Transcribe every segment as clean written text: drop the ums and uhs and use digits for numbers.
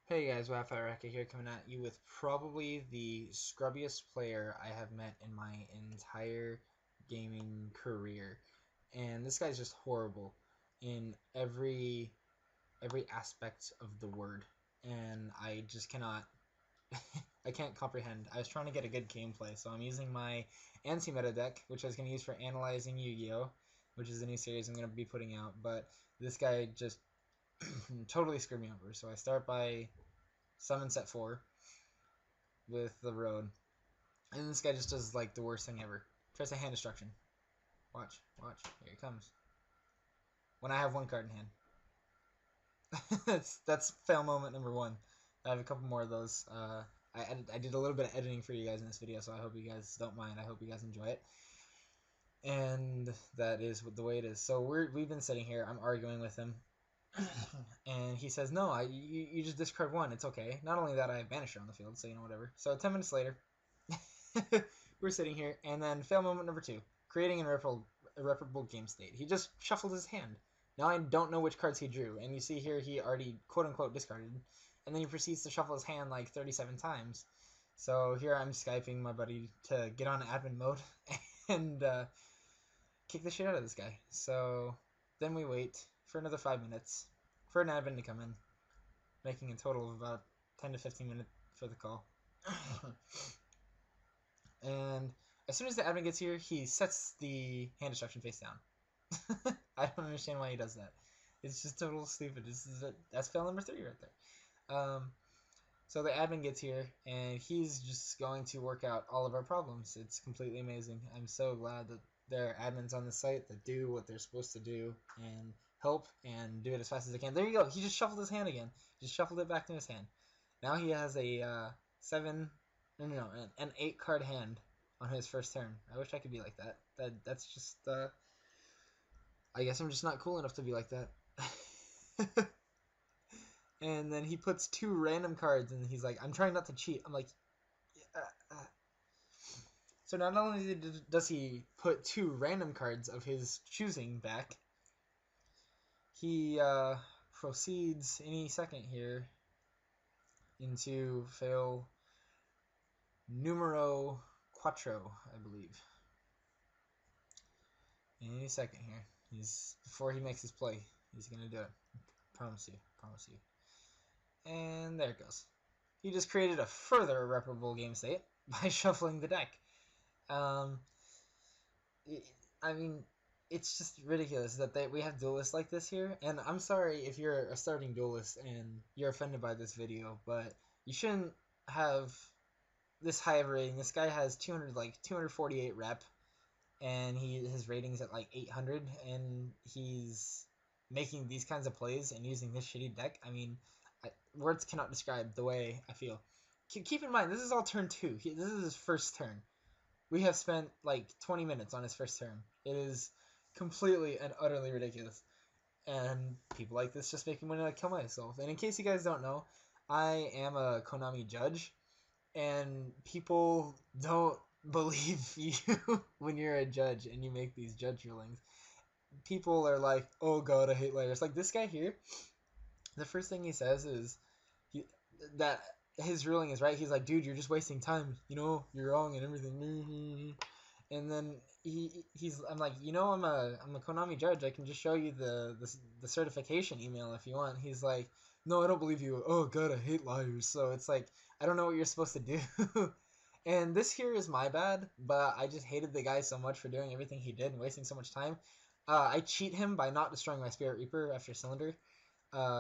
Hey guys, Wi-Fi here coming at you with probably the scrubbiest player I have met in my entire gaming career. And this guy's just horrible in every aspect of the word. And I just cannot I can't comprehend. I was trying to get a good gameplay, so I'm using my anti-meta deck, which I was going to use for analyzing Yu-Gi-Oh!, which is a new series I'm going to be putting out, but this guy just totally screwed me over. So I start by summon set 4 with the road. And this guy just does like the worst thing ever. Tries to hand destruction. Watch. Here he comes. When I have one card in hand. that's fail moment number 1. I have a couple more of those. I did a little bit of editing for you guys in this video, so I hope you guys don't mind. I hope you guys enjoy it. And that is the way it is. So we've been sitting here. I'm arguing with him. And he says, no, you just discard 1. It's okay. Not only that, I have Banisher on the field, so whatever. So 10 minutes later, we're sitting here, and then fail moment number 2, creating an irreparable game state. He just shuffled his hand. Now I don't know which cards he drew, and you see here he already quote-unquote discarded, and then he proceeds to shuffle his hand like 37 times. So here I'm Skyping my buddy to get on admin mode and kick the shit out of this guy. So then we wait for another 5 minutes for an admin to come in, making a total of about 10 to 15 minutes for the call. And as soon as the admin gets here, he sets the hand destruction face down. I don't understand why he does that. It's just total stupid. That's fail number 3 right there. So the admin gets here, and he's just going to work out all of our problems. It's completely amazing. I'm so glad that there are admins on the site that do what they're supposed to do and help and do it as fast as they can. There you go. He just shuffled his hand again. Just shuffled it back to his hand. Now he has a an 8 card hand on his first turn. I wish I could be like that. That's just I guess I'm just not cool enough to be like that. And then he puts 2 random cards, and he's like, I'm trying not to cheat. I'm like, yeah. So not only does he put 2 random cards of his choosing back, he proceeds any second here into fail numero quattro, I believe. Any second here. Before he makes his play, he's gonna do it. Promise you. And there it goes. He just created a further irreparable game state by shuffling the deck. I mean, it's just ridiculous that we have duelists like this here. And I'm sorry if you're a starting duelist and you're offended by this video, but you shouldn't have this high of a rating. This guy has 248 rep, and his rating's at like 800, and he's making these kinds of plays and using this shitty deck. I mean, words cannot describe the way I feel. Keep in mind, this is all turn 2. This is his first turn. We have spent like 20 minutes on his first turn. It is completely and utterly ridiculous. And people like this just make me want to kill myself. And in case you guys don't know, I am a Konami judge, and people don't believe you when you're a judge and you make these judge rulings. People are like, oh god, I hate liars. Like this guy here, the first thing he says is that his ruling is right. He's like, dude, you're just wasting time. You're wrong and everything. And then I'm like, I'm a Konami judge. I can just show you the certification email if you want. He's like, no, I don't believe you. Oh god, I hate liars. So it's like, I don't know what you're supposed to do. And this here is my bad, but I just hated the guy so much for doing everything he did and wasting so much time. I cheat him by not destroying my Spirit Reaper after Cylinder.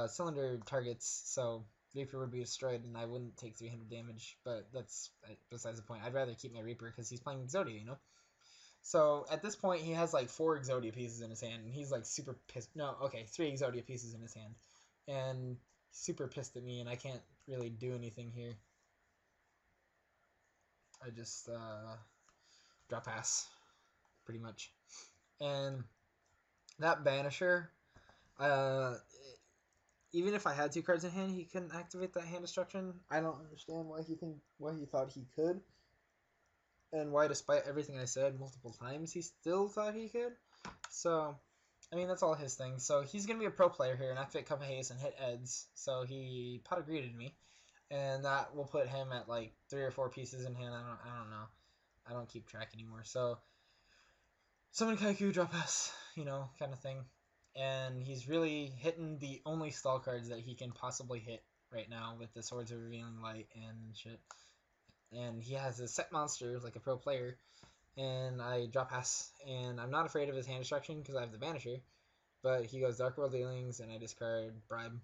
Cylinder targets, so Reaper would be destroyed and I wouldn't take 300 damage, but that's besides the point. I'd rather keep my Reaper because he's playing Exodia, So at this point, he has like 4 Exodia pieces in his hand, and he's like super pissed. No, okay, 3 Exodia pieces in his hand, and super pissed at me, and I can't really do anything here. I just drop pass, pretty much. And that Banisher, even if I had 2 cards in hand, he couldn't activate that hand destruction. I don't understand why he thought he could, and why, despite everything I said multiple times, he still thought he could. So I mean, that's all his thing. So he's going to be a pro player here and activate Cup of Haste and hit Eds. So he pot of greeted me. And that will put him at like 3 or 4 pieces in hand. I don't know. I don't keep track anymore. So summon Kaiku, drop S, you know, kind of thing. And he's really hitting the only stall cards that he can possibly hit right now with the Swords of Revealing Light and shit. And he has a set monster like a pro player. And I drop pass, and I'm not afraid of his hand destruction because I have the Banisher. But he goes Dark World Dealings, and I discard Bribe.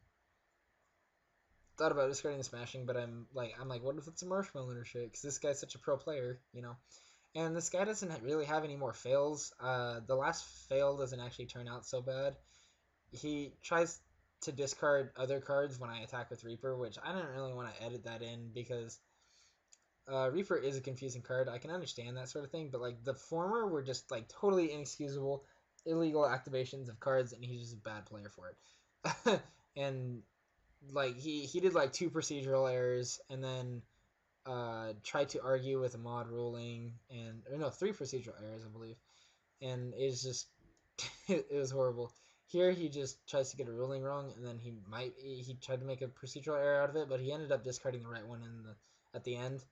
Thought about discarding the Smashing, but I'm like, what if it's a Marshmallow or shit? Because this guy's such a pro player, you know. And this guy doesn't really have any more fails. The last fail doesn't actually turn out so bad. He tries to discard other cards when I attack with Reaper, which I don't really want to edit that in because Reaper is a confusing card. I can understand that sort of thing, but like the former were just like totally inexcusable, illegal activations of cards, and he's just a bad player for it. And like he did like 2 procedural errors, and then tried to argue with a mod ruling, and or no, 3 procedural errors, I believe, and it's just it was horrible. Here he just tries to get a ruling wrong, and then he tried to make a procedural error out of it, but he ended up discarding the right one at the end,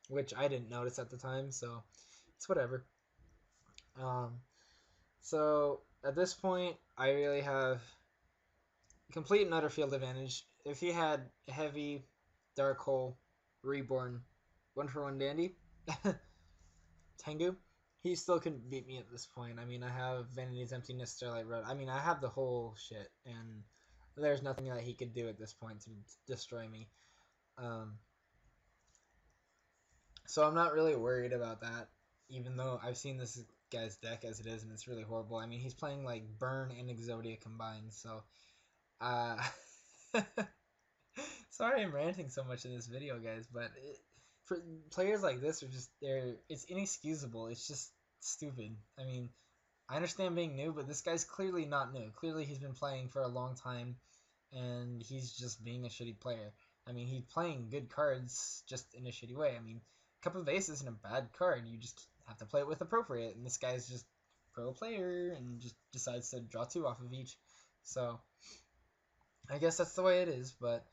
which I didn't notice at the time, so it's whatever. So at this point, I really have complete and utter field advantage. If he had Heavy, Dark Hole, Reborn, 1-for-1 Dandy, Tengu, he still couldn't beat me at this point. I mean, I have Vanity's Emptiness, Starlight Road. I mean, I have the whole shit, and there's nothing that he could do at this point to destroy me. So I'm not really worried about that, even though I've seen this guy's deck as it is, and it's really horrible. I mean, he's playing like Burn and Exodia combined, so sorry I'm ranting so much in this video, guys, but for players like this, it's inexcusable. It's just stupid. I mean, I understand being new, but this guy's clearly not new. Clearly he's been playing for a long time, and he's just being a shitty player. I mean, he's playing good cards, just in a shitty way. I mean, Cup of Ace isn't a bad card. You just have to play it with appropriate, and this guy's just pro player and just decides to draw 2 off of each. So I guess that's the way it is, but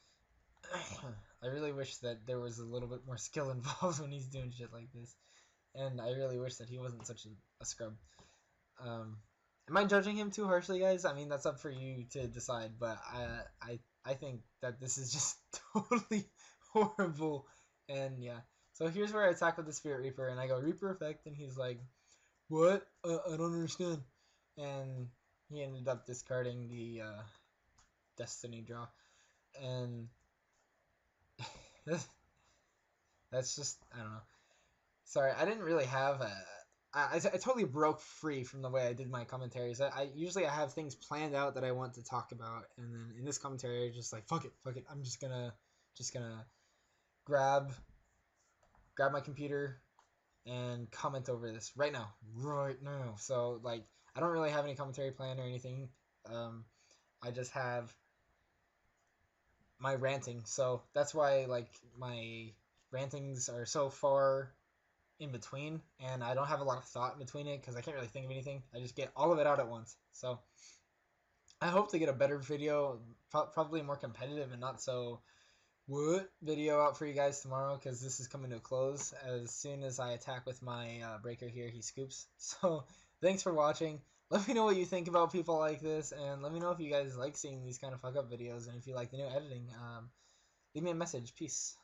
I really wish that there was a little bit more skill involved when he's doing shit like this, and I really wish that he wasn't such a scrub. Am I judging him too harshly, guys? I mean, that's up for you to decide, but I think that this is just totally horrible, and yeah. So here's where I attack with the Spirit Reaper, and I go Reaper effect, and he's like, what? I don't understand. And he ended up discarding the Destiny draw, and that's just, I don't know. Sorry, I didn't really have I totally broke free from the way I did my commentaries. I usually have things planned out that I want to talk about, and then in this commentary, just like, fuck it. I'm just gonna grab my computer and comment over this right now. So like, I don't really have any commentary plan or anything. I just have my ranting, so that's why like my rantings are so far in between, and I don't have a lot of thought in between it because I can't really think of anything. I just get all of it out at once. So I hope to get a better video, probably more competitive and not so video out for you guys tomorrow, because this is coming to a close. As soon as I attack with my breaker here, he scoops. So thanks for watching. Let me know what you think about people like this, and let me know if you guys like seeing these kind of fuck up videos, and if you like the new editing. Leave me a message. Peace.